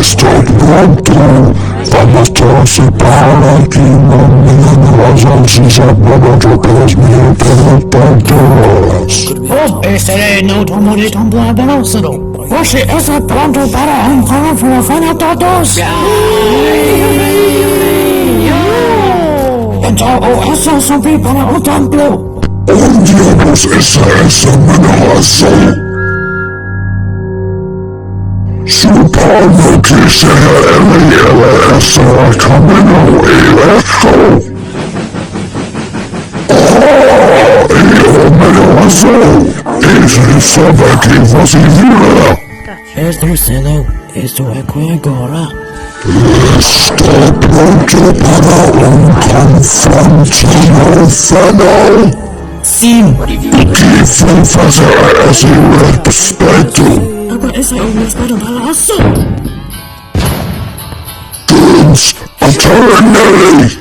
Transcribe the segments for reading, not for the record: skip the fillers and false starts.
Estoy pronto. Vamos todos separar aquí, no si se puede tocar mío por todos. Estaré no tomaré tan buena velocidad. Você está pronto para un fan a todos? Então, essa subir para o templo. Diablos esa amenaza? Supongo que sea ese camino ileso. Y amenaza. Y sabe que você vira. Estou cedo, estou aqui agora. Estou pronto para confronto no final. Sim. O que foi fazer a esse respeito? Agora esse é o respeito para assunto. James, atire nele!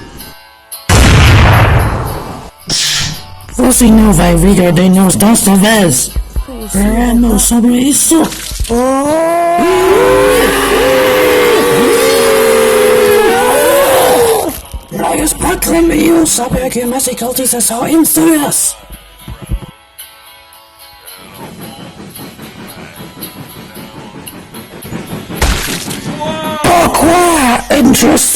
Você não vai vir de nós desta vez. Veremos sobre isso. Raios Patron, sabe que mais cultistas são instruídos. Pourquoi intrus?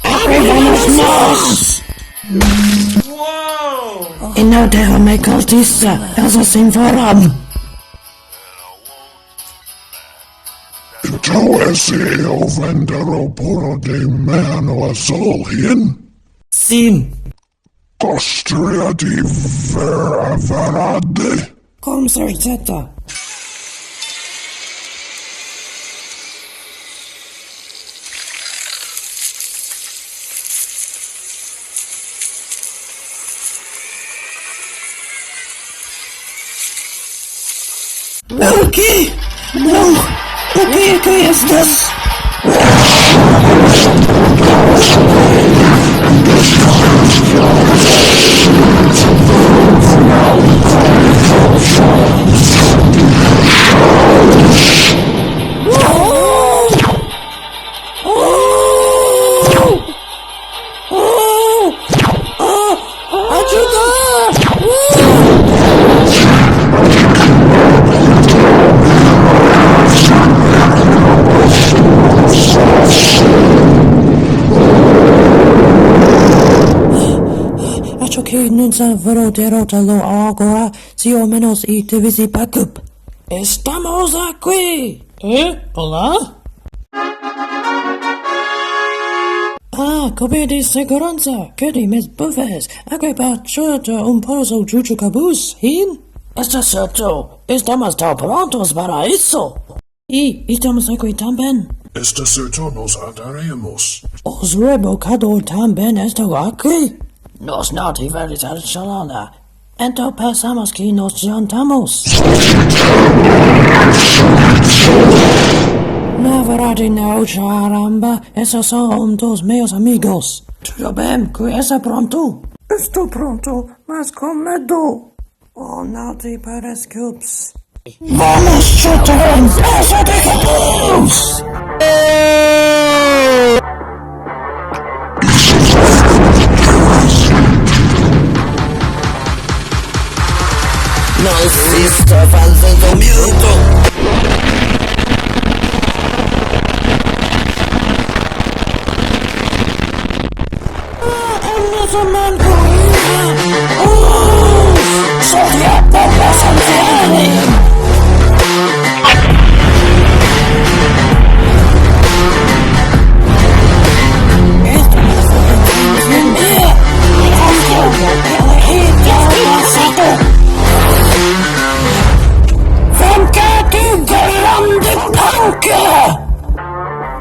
Arrivamos nós! E não derrame cultista, eles assim farão. Então esse é o vendeiro puro de Mano Azul, hein? Sim. Gostaria de ver a verdade? Com certeza. O que? Não! O que é que estas? Acho que não servirá derrotá-lo agora, se ao menos e divisi backup. Estamos aqui! Olá? Copia de segurança, quede mis buffets, aqui para pouso de cabuz, hein? Está certo, estamos tão prontos para isso. E estamos aqui também. Está certo, nos adaremos. Os rebocadores também estão aqui. Nós não tivemos a chalana, então pensamos que nos jantamos. Na verdade não, caramba, esses são dos meus amigos. Tudo bem, que está pronto? Estou pronto, mas com medo. Oh, não te preocupes. Vamos chutar essa de cabuz! Não se está fazendo minuto. É nosso man corrida. Solte a população dele.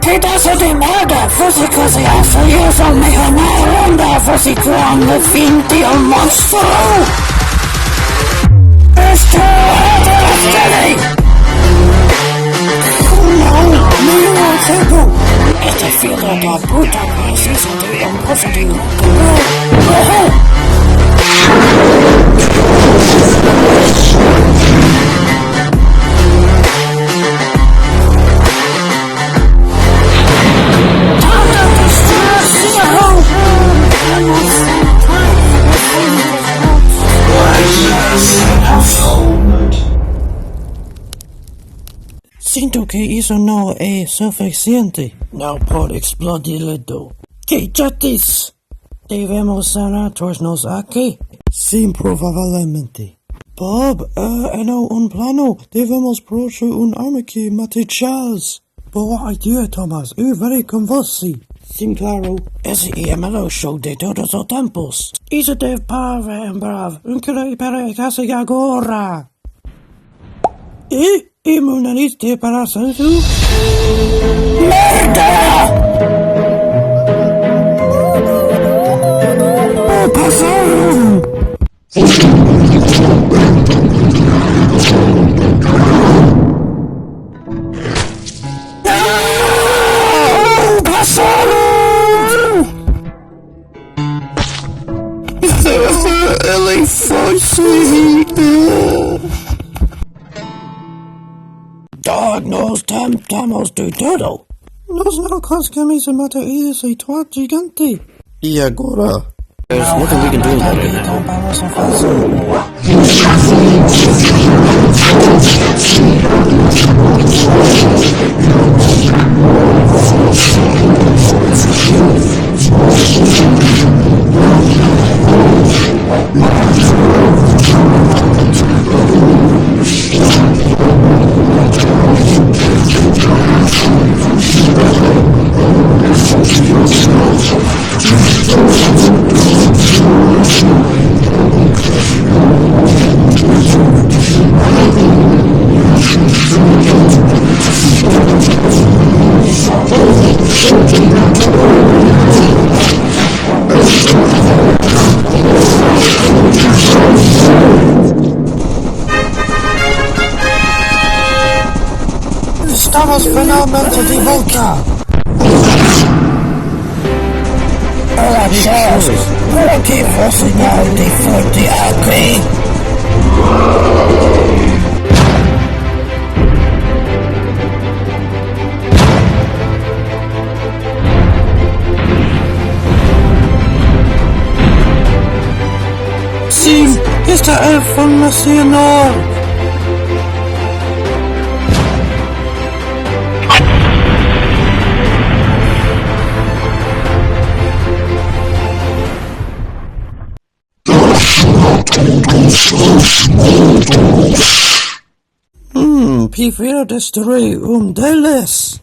Pedaço de merda, você quase afiliou ao meio na onda, você quando fim de monstro! Estou atrás dele! Não, meu tempo! Este filho da puta precisa de poço de louco! Sinto que isso não é suficiente. Não pode explodir-lo. Que chatis! Devemos sentar-nos aqui? Sim, provavelmente. Bob, não plano. Devemos produzir arma que mate Charles. Boa ideia, Thomas. Eu verei com você. Sim, claro. Esse é o melhor show de todos os tempos. Isso deve parar em breve. Quero para a casa agora. E meu nariz de parasenso? Merda! Passaram! Ele foi seguido. Nós tentamos de tudo. Nós não conseguimos matar esse twat gigante. E agora? There's nothing we can do about it now. Estamos finalmente de volta. Olá, Charles. Por que você não te foi aqui? Sim, esta é funcional. Prefiro destruir deles.